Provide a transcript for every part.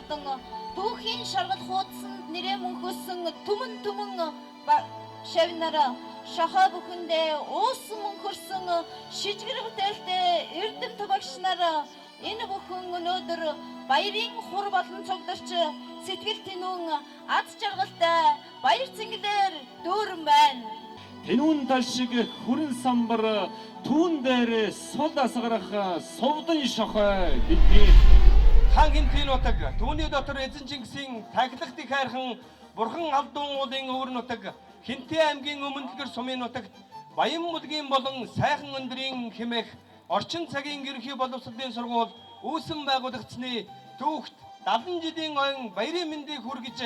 болон түүхийн шаргал хуудсанд нэрээ мөнхөсөн түмэн шавнараа шахаа бүхэндээ уусан мөнхөрсөн шижгэр бүтээлтэй эрдэм багш нараа энэ бүхэн өнөөдөр баярын хур болон цогдорч сэтгэл тэнүүн ад жаргалтай баяр цэнгэлээр дүүрэн байна. Тэнүүн тал шиг хүрэн самбар түүн дээр сул асгарах сувдан шохой бидний хан хинтийн нутаг түүний дотор эзэн Чингисийн тахилах дэх хайрхан бурхан алдуун уулын өвөр нутаг Хинтээ аймгийн өмнөдгөр сумын нутагт Баян мулгийн болон сайхан өндрийн хэмээх орчин цагийн ерөнхий боловсролын сургууль үүсэн байгуулагдсны түүхт 70 жилийн ойн баярын мэндийг хүргэж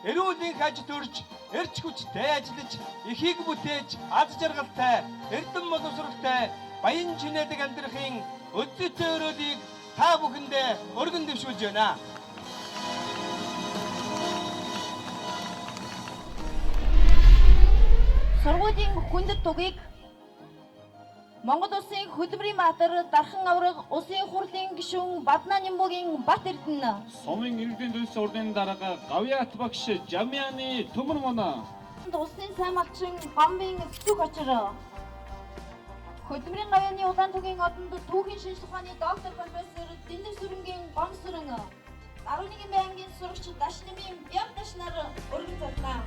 эрүүлийн хаж төрж эрч хүчтэй ажиллаж эхийг бүтээж ад жаргалтай эрдэм боловсролтой баян чинээдэг амьдрахын өдөртэй өрөөлийг та бүхэндээ өргөн дэвшүүлж байна. Сургуулийн хүндэт тугийг Монгол Улсын хөдөлмөрийн баатар Дархан авраг Улсын хурлын гишүүн Баднаа Нимбугийн Бат Эрдэнэ Сумын иргэдийн төлс ордын дарга Гавьяат багш Жамяны төмөр мона Улсын сайн малчин Гомбын Сүх очир хөдөлмөрийн гавьяаны улаан тугийн одонд түүхийн шинжлэх ухааны доктор профессор Дэндэр Сүрэнгийн Гом Сүрэн 11 байнгын сурагч Дашнымын Бяв Дашнаар өргөн цалнаа.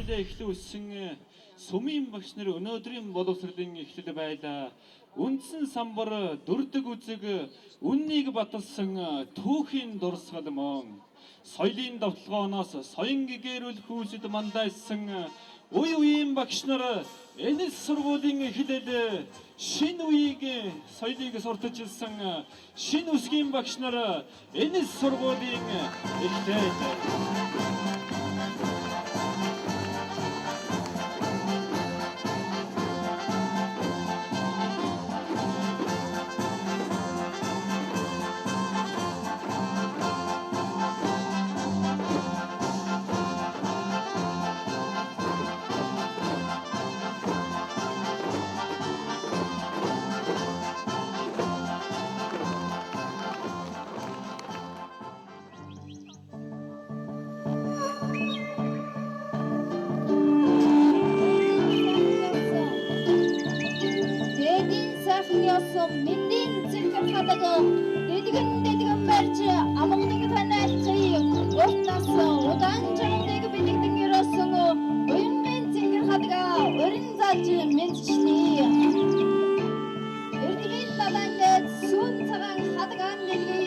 соёлоо эхлүүлсэн сумын багш нар өнөөдрийн боловсролын эхлэл байлаа. Үндсэн самбар дөрдөг үзэг үннийг баталсан түүхийн дурсгал мөн. Соёлын давталгооноос соён гэгэрүүлэх үйлсэд мандайсан үеийн багш нар энэ сургуулийн эхлэл шинэ үеийн соёлыг сурталчилсан шинэ үсгийн багш нар энэ сургуулийн эхлэл. Мэндийн цэгэр хадаг дэдгэн барьж амгдаг танаалцыг уртнаас удаан чамдаг бэлэгдэн ерөөсөн уянгийн цэгэр хадгаа өрн зааж мэдчихлээ. Эрдгийн талаантай сүн цагаан хадгаан нэлгээ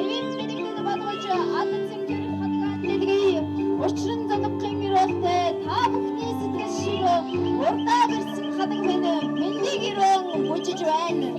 эвэн бэлэгдэн бодгож ад цэгэр хадгаан нэлгээ учрын задгын ерөөстэй та бүхний сэтгэл шиг урдаа бэрсэн хадаг мэндийг ерөн бүжиж байна.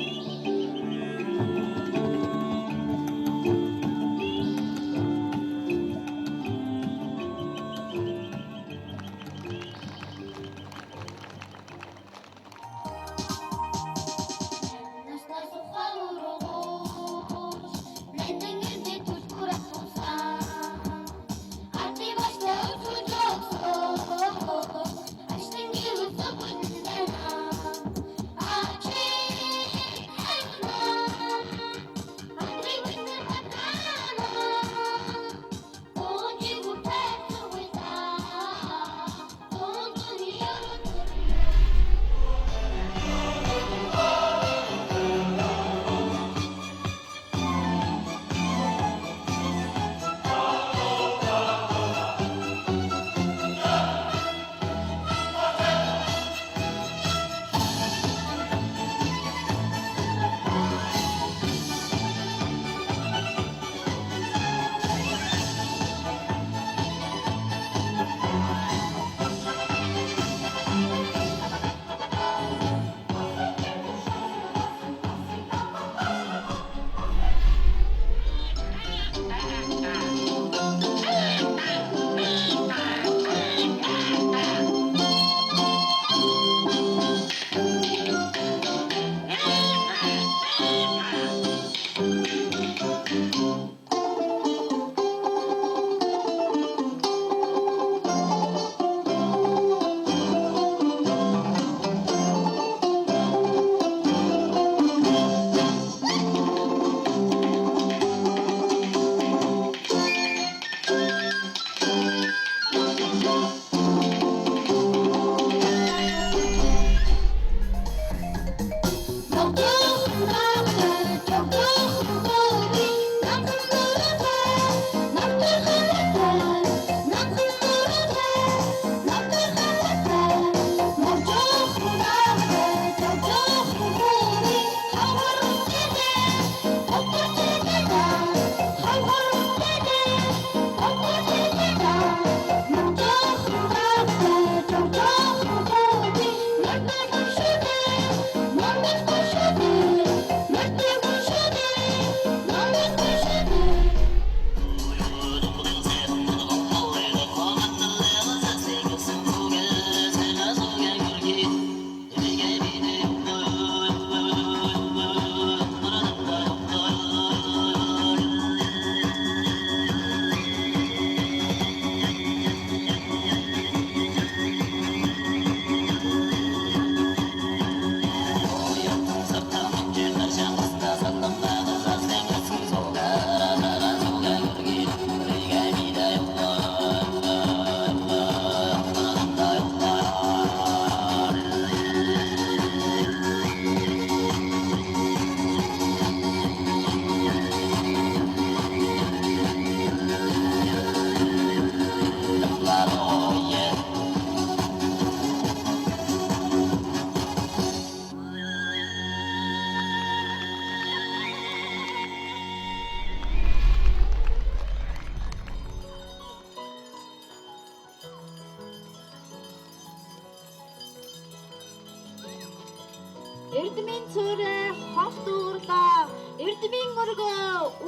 эрдмийн цөөрэ хонх дуурлаа эрдмийн өргөө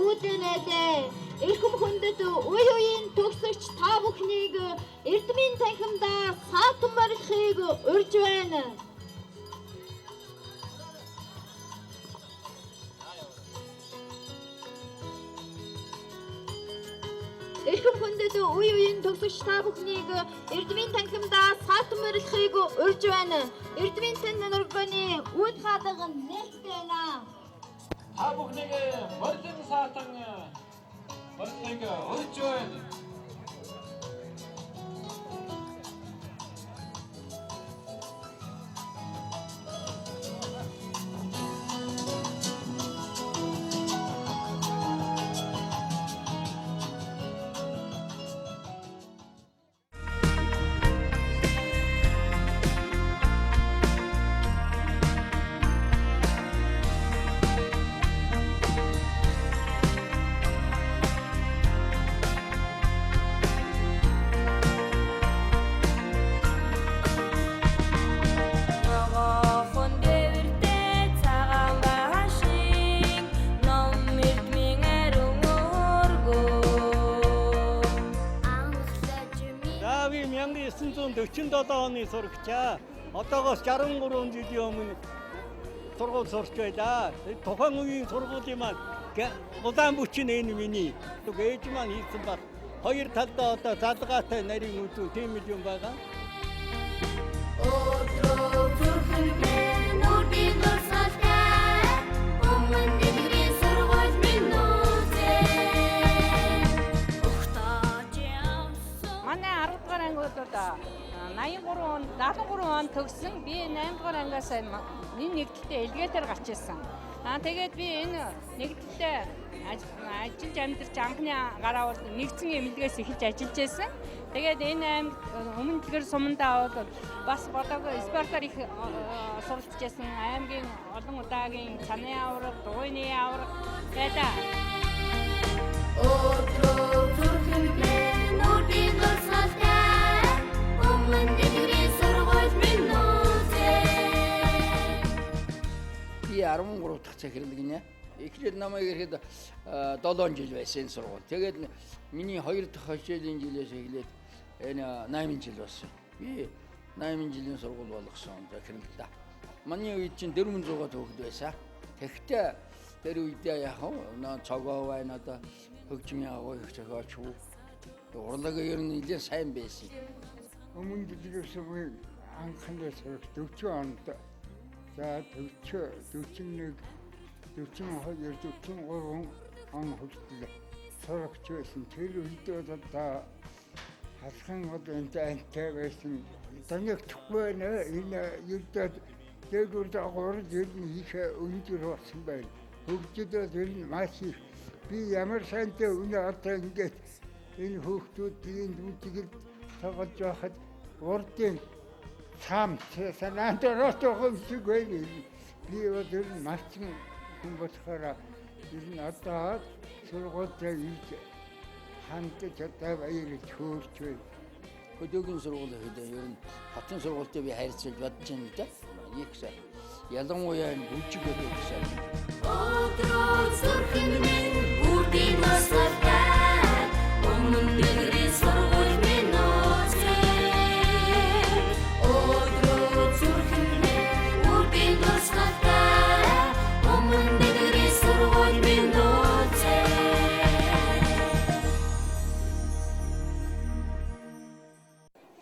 үүдэнэдэ эрхэм хүндэт үе үеийн төгсөгч та бүхнийг эрдмийн танхимдаа саатан барихыг урьж байна. Эрхэм хүндэт үе үеийн төгсөгч та бүхнийг эрдмийн танхимдаа саатан барихыг урьж байна. Эрдмийн тань өргөний үүд хаалга нээлттэйна. Та бүхнийг морилын саатан барихыг урьж байна. Би 1947 оны сурагчаа. Одоогоос 63 жилийн өмнө сургууль сурч байлаа. Тухайн үеийн сургуулийн маань улаан бүчин энэ миний. Ээж маань хийсэн баг. Хоёр талдаа одоо залгаатай нарийн үзүү тийм юм байгаа. Манай 10 дугаар ангиудад 73 он төгсөн. Би 8 дугаар ангиас энэ нэгдэлтэд элгээдээр гарч ирсэн. Тэгээд би энэ нэгдэлтэд ажиллаж амьдарч анхны гараа бол нэгдсэн эмнэлгээс эхэлж ажиллаж байсан. Тэгээд энэ аймагт өмнө дэлгэр сумандаа бол бас бодоогүй спортоор их суралцж байсан. Аймгийн олон удаагийн цаны авраг, дугуйны авраг байлаа. Би 13 дахь захирлаг нэ. Эхлээд намайг ирэхэд 7 жил байсан энэ сургууль. Тэгээд миний 2 дахь хичээлийн жилээс эхлээд энэ 8 жил болсон. Би 8 жилийн сургууль болгосон захирлалаа. Манай үед чинь 400 төгөлд байсан. Тэгэхдээ тэр үедээ яг нөө цогоо байна одоо хөгжмийн агуу их зохиолч уу. Урлаг ер нь нэлээд сайн байсан. Өмнө дэлгэрсэн үе анхандаа сурах 40 онд за 41 42 43 он хүртэл сурагч байсан. Тэр үедээ одоо хасхан одоо энтэй байсан. Танигдахгүй нэ энэ юудад дээгүүр дагуур ер нь их өндөр болсон байна. Хөгжөдөө ер нь маш их. Би ямар сайнтай өнөө одоо ингээд энэ хүүхдүүдийн дүүтгийг тоглож байхад урдын цам санаанд ороод байгаа шиг байна. Би өөр маш хүн болохоор ер нь одоо сургуультай ирж хандж одоо баярж хөөрч байна. Хөдөөгийн сургууль хэдэ ер нь хотын сургуультай би харьцуулж бодож байна л да. Их сайн. Ялангуяа энэ бүжиг гэдэг гэсэн.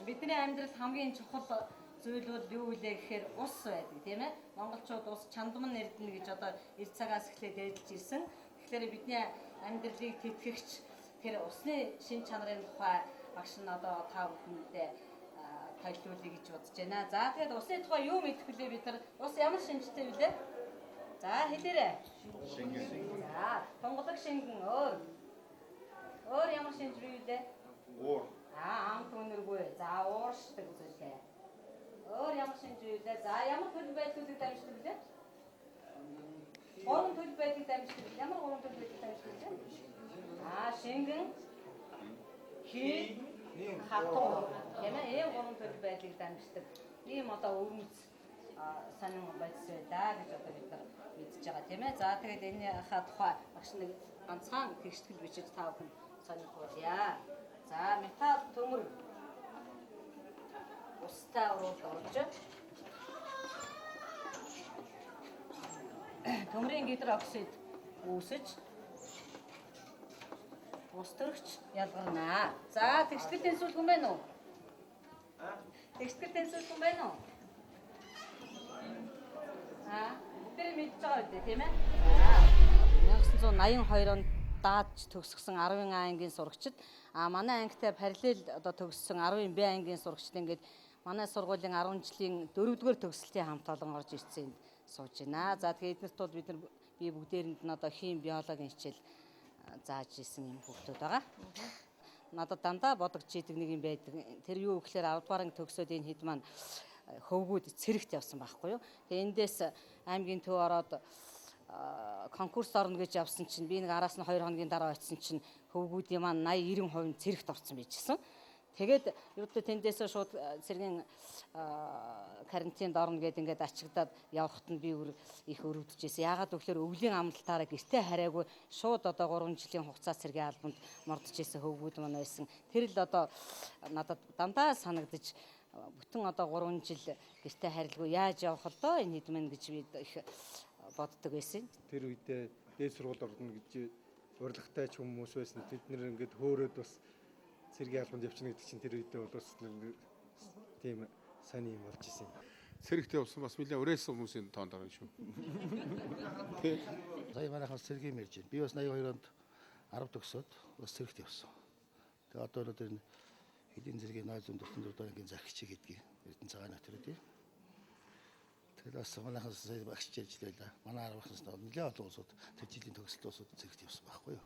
Бидний амьдрал хамгийн чухал зүйл бол юу вэ гэхээр ус байдаг тийм ээ. Монголчууд ус чандман нэрдэнэ гэж одоо эр цагаас эхлээд ярьж ирсэн. Тэгэхээр бидний амьдралыг тэтгэгч тэр усны шин чанарын тухай багш нь одоо та бүхэндээ тайлбарлая гэж бодож байна. За тэгээд усны тухай юу мэдэх вүлээ бид нар ус ямар шинжтэй вүлээ? За хэлээрэй. Шингэн. За тунгалаг шингэн өөр ямар шинж вүлээ? Уур. Амт өнөргүй. За ууршдаг зүйлээ. Өөр ямар шинж вүлээ? За ямар төлөв байдлуудыг дамждаг вүлээ? Гурван төлөв байдлыг дамждаг. Ямар гурван төлөв байдлыг дамждаг вүлээ? Шингэн, хий, хатуу. Ямар ийм гурван төлөв байдлыг дамждаг. Ийм одоо өвмц сонин бодис байлаа гэж одоо бид нар мэдж байгаа тийм ээ. За тэгээд энийхээ тухай багш нэг ганцхан тэгштгэл бичиж та бүхэн сонирхуулъя. За металл төмөр устай уруулж төмрийн гидрооксид үүсэж ус төрөгч ялгарнаа. За тэгштгэл тэнцвэрхэн байна уу? Тэгштгэл тэнцвэрхэн байна уу? Тэр мэдж байгаа үү тийм ээ? 1982 онд дааж төгсгсөн 10-ын А ангийн сурагчид манай ангитай параллел одоо төгссөн 10-ын Б ангийн сурагчид ингээд манай сургуулийн 10 жилийн 4-р төгсөлтийн хамт олон орж ирсэн энд сууж байна. За тэгээд эднэрт бол бид нар би бүгдээрэнд нь одоо хим биологийн хичээл зааж исэн юм хүүхдүүд байгаа. Надад дандаа бодогч идэг нэг юм байдаг. Тэр юу гэхээр 10 дугаар анги төгсөөд энэ хэд маань хөвгүүд цэрэгт явсан байхгүй юу. Тэгээ эндээс аймгийн төв ороод конкурс орно гэж явсан чинь би нэг араас нь 2 хоногийн дараа очисон чинь хөвгүүдийн маань 80-90% цэрэгт орсон байжсэн. Тэгээд ердөө тэндээсээ шууд цэргийн карантинд орно гэдээ ингээд ачигдаад явхад нь би их өрөвдөжсэн. Яагаад гэвэл өвлийн амралтаараа гэртээ хараагүй шууд одоо 3 жилийн хугацаа цэргийн албанд мордчихсэн хөвгүүд маань байсан. Тэр л одоо надад дандаа санагдаж бүтэн одоо 3 жил гэртээ харилгүй яаж явах вэ доо энэ хэд мэн гэж би их боддог байсан. Тэр үедээ дээд сургууль орно гэж урилгатай ч хүмүүс байсан. Тэд нэр ингээд хөөрөөд бас цэргийн албанд явчихна гэдэг чинь тэр үедээ бол бас тийм сайн юм болж исэн. Цэрэгтэй болсон бас нэлээд өрөөсөн хүмүүсийн тоонд орно шүү. Сая манайхаас цэргийн мэрж байна. Би бас 82 онд 10 төгсөөд бас цэрэгт явсан. Тэгээ одоо л тэр эдийн зэргийн 844 дөрөвдүгээр захирагч гэдгийг Эрдэнэ цагаан нөхөр тий. Тэгээд бас манайхаас сая багш ажиллаулаа. Манай 10 багшаас нэлээд олон улсууд тэр жилийн төгсөлт улсууд цэрэгт явсан байхгүй юу?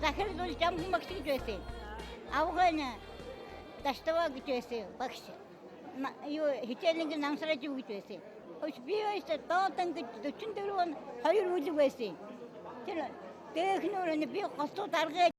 Захирлуул жамхан багш гэж байсан. Авган таштава гэж байсан багш. Юу хичээлийг намсраж юу гэж байсан. Хөөс би өөртөө доодан гэж 44 он 2 үлэг байсан. Тэр дээх нүрэ би голцоо даргаа